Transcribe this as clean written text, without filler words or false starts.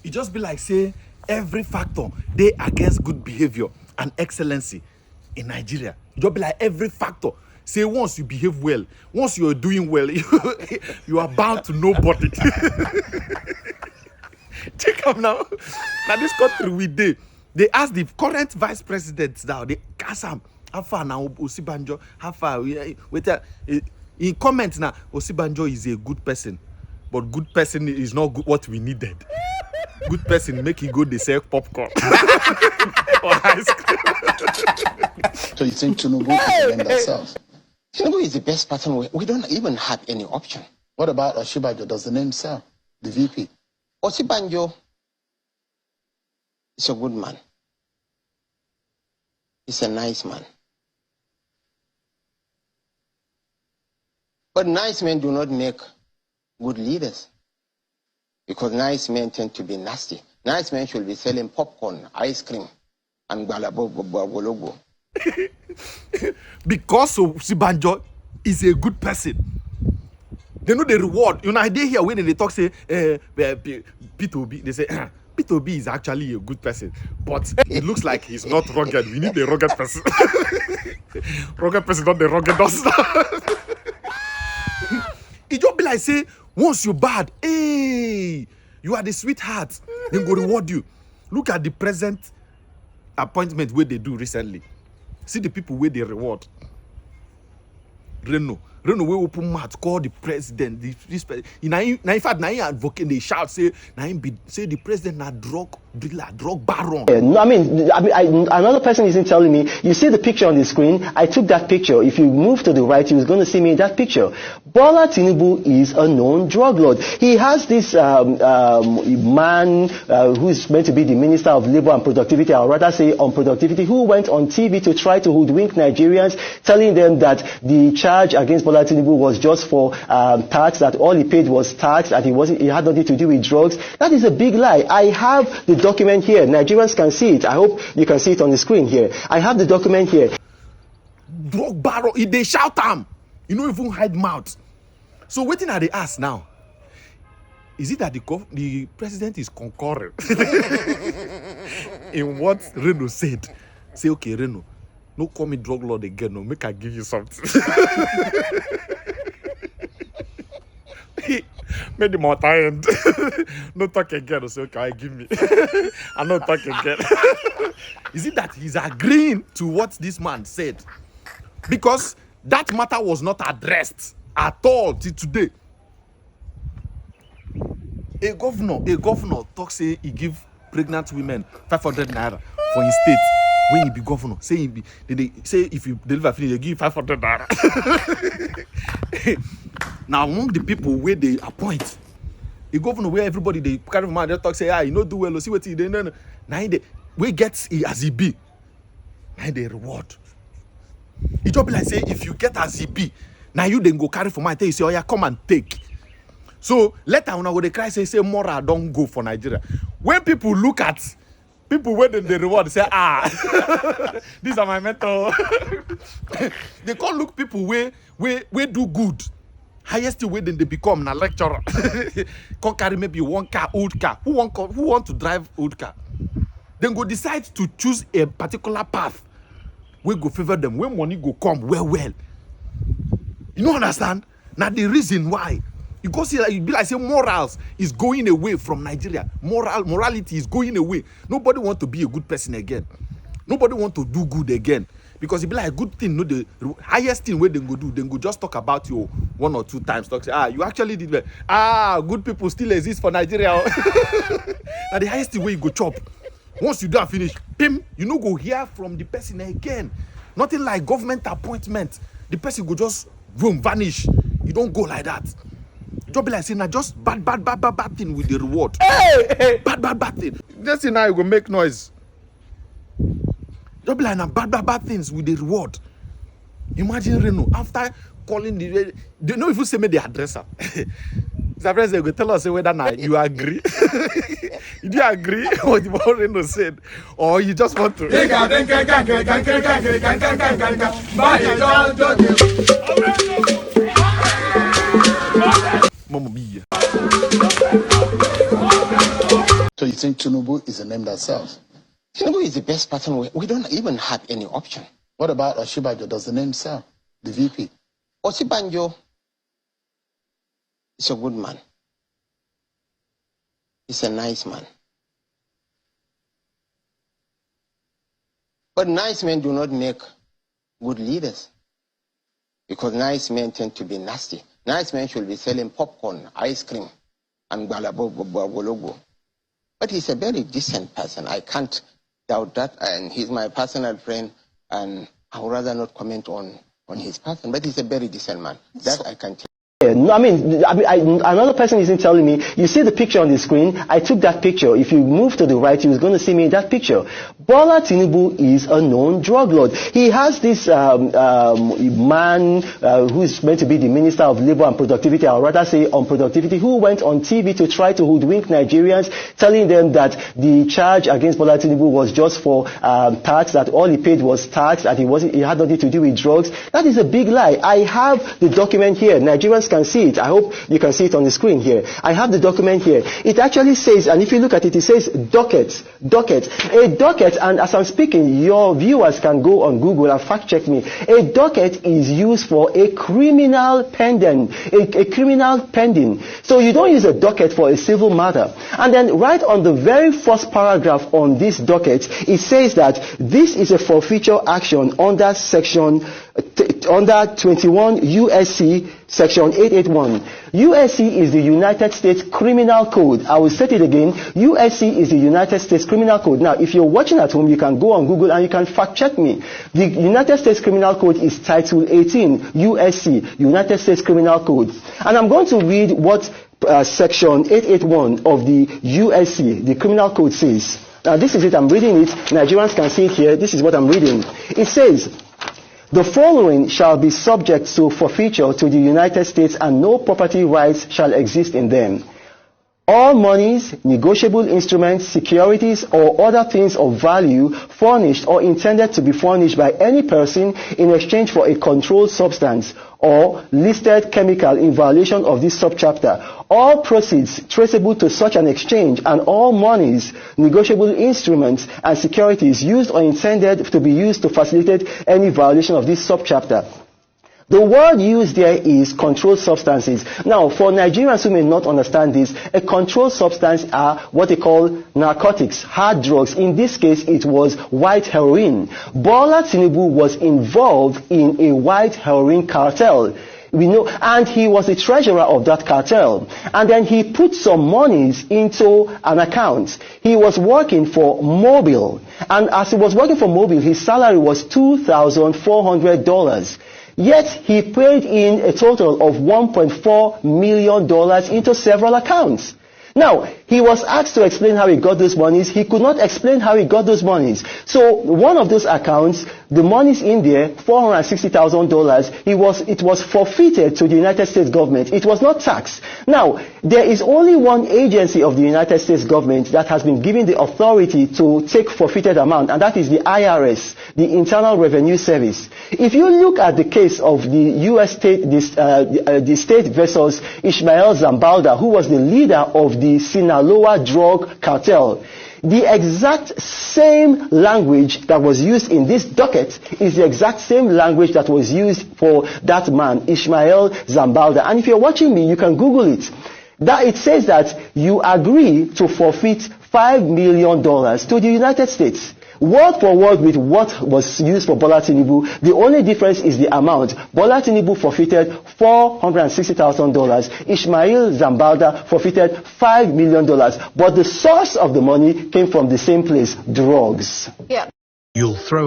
It just be like say every factor they against good behavior and excellency in Nigeria. It just be like every factor. Say once you behave well, once you are doing well, you are bound to nobody. Check out now. Now this country we did. They ask the current vice president now. They ask him how far now Osibanjo. How far? Wait. In comments now, Osibanjo is a good person, but good person is not good, what we needed. Good person make you go they sell popcorn or ice cream. So you think Tinubu can lend ourselves? Tinubu is the best person. We don't even have any option. What about Osibanjo? Does the name sell? The VP? Osibanjo is a good man. He's a nice man. But nice men do not make good leaders. Because nice men tend to be nasty. Nice men should be selling popcorn, ice cream, and balabogologo. Because Osibanjo is a good person. They know the reward. You know, I did hear when they talk say P2B, they say P2B is actually a good person, but it looks like he's not rugged. We need a rugged person. Rugged person, not the rugged dust. It just be like say, once you're bad, hey, you are the sweetheart, then go reward you. Look at the present appointment where they do recently. See the people where they reward. Reno will open mouth, call the president. In fact, now he advocate, they shout, say the president na drug dealer, drug baron. I mean, another person isn't telling me. You see the picture on the screen. I took that picture. If you move to the right, you're going to see me in that picture. Bola Tinubu is a known drug lord. He has this man who is meant to be the Minister of Labor and Productivity, or rather say on productivity, who went on TV to try to hoodwink Nigerians, telling them that the charge against Bola Tinubu was just for tax, that all he paid was tax, that he had nothing to do with drugs. That is a big lie. I have the document here. Nigerians can see it. I hope you can see it on the screen here. I have the document here. Drug baron, they shout am. You don't even hide mouth. So waiting at the ass now. Is it that the president is concurring in what Reno said? Say, okay, Reno, no call me drug lord again, no, make I give you something. Made him out end. No talk again. Say, okay, give me. I not talk again. Is it that he's agreeing to what this man said? Because that matter was not addressed at all till today. A governor talk say he give pregnant women 500 naira for his state. When he be governor, say if you deliver finish, they give you 500 naira. Now among the people where they appoint, the governor where everybody they carry from they talk say, you know do well, see what he did. Now we get as he be. Now they reward. It just be like say if you get as he be, now you then go carry for mine. Tell you say, oh yeah, come and take. So later when I go they cry say moral don't go for Nigeria. When people look at people where they reward, they say these are my mentor. They can't look people where do good. Highest way then they become a lecturer. Can't carry maybe one car, old car. Who want to drive old car? Then go decide to choose a particular path. We go favor them when money go come well. You don't understand? Now the reason why you go see like you be like say morals is going away from Nigeria. Morality is going away. Nobody want to be a good person again. Nobody want to do good again. Because it be like a good thing, no, the highest thing where they go do, then go just talk about you 1 or 2 times. Talk say, you actually did well. Good people still exist for Nigeria. Now the highest thing where you go chop. Once you done finish, you no go hear from the person again. Nothing like government appointment. The person go just boom, vanish. You don't go like that. You just be like saying, now just bad thing with the reward. Hey. Bad thing. Just now you go make noise. Just be like now bad things with the reward. Imagine Reno after calling they don't even say me the addresser. Sometimes they go tell us whether now you agree. You do agree with what Reno said, or you just want to. Mama mia. So you think Tinubu is a name that sells? Tinubu is the best person. We don't even have any option. What about Osibanjo? Does the name sell? The VP? Osibanjo is a good man. He's a nice man. But nice men do not make good leaders, because nice men tend to be nasty. Nice men should be selling popcorn, ice cream, and balabogologo. But he's a very decent person. I can't doubt that. And he's my personal friend, and I would rather not comment on his person. But he's a very decent man. That I can tell. No, another person isn't telling me. You see the picture on the screen. I took that picture. If you move to the right, you're going to see me in that picture. Bola Tinubu is a known drug lord. He has this man who is meant to be the Minister of Labor and Productivity, or rather say on productivity, who went on TV to try to hoodwink Nigerians, telling them that the charge against Bola Tinubu was just for tax, that all he paid was tax, that he had nothing to do with drugs. That is a big lie. I have the document here. Nigerians can see it. I hope you can see it on the screen here. I have the document here. It actually says, and if you look at it, it says docket. A docket, and as I'm speaking, your viewers can go on Google and fact check me. A docket is used for a criminal pending. A criminal pending. So you don't use a docket for a civil matter. And then right on the very first paragraph on this docket, it says that this is a forfeiture action under section under 21 USC section 881. USC is the United States Criminal Code. I will state it again. USC is the United States Criminal Code. Now, if you're watching at home, you can go on Google and you can fact check me. The United States Criminal Code is Title 18, USC, United States Criminal Code. And I'm going to read what section 881 of the USC, the Criminal Code, says. Now, this is it. I'm reading it. Nigerians can see it here. This is what I'm reading. It says, the following shall be subject to forfeiture to the United States, and no property rights shall exist in them. All monies, negotiable instruments, securities, or other things of value furnished or intended to be furnished by any person in exchange for a controlled substance or listed chemical in violation of this subchapter. All proceeds traceable to such an exchange, and all monies, negotiable instruments, and securities used or intended to be used to facilitate any violation of this subchapter. The word used there is controlled substances. Now, for Nigerians who may not understand this, a controlled substance are what they call narcotics, hard drugs. In this case, it was white heroin. Bola Tinubu was involved in a white heroin cartel. We know, and he was the treasurer of that cartel. And then he put some monies into an account. He was working for Mobil. And as he was working for Mobil, his salary was $2,400. Yet he paid in a total of $1.4 million into several accounts. Now, he was asked to explain how he got those monies. He could not explain how he got those monies. So one of those accounts, the monies in there, $460,000, it was forfeited to the United States government. It was not taxed. Now, there is only one agency of the United States government that has been given the authority to take forfeited amount, and that is the IRS, the Internal Revenue Service. If you look at the case of the U.S. state, the state versus Ishmael Zambalda, who was the leader of the Sinaloa drug cartel, the exact same language that was used in this docket is the exact same language that was used for that man, Ishmael Zambalda. And if you're watching me, you can Google it. That it says that you agree to forfeit $5 million to the United States. Word for word with what was used for Bola Tinubu. The only difference is the amount. Bola Tinubu forfeited $460,000. Ishmael Zambalda forfeited $5 million. But the source of the money came from the same place, drugs. Yeah. You'll throw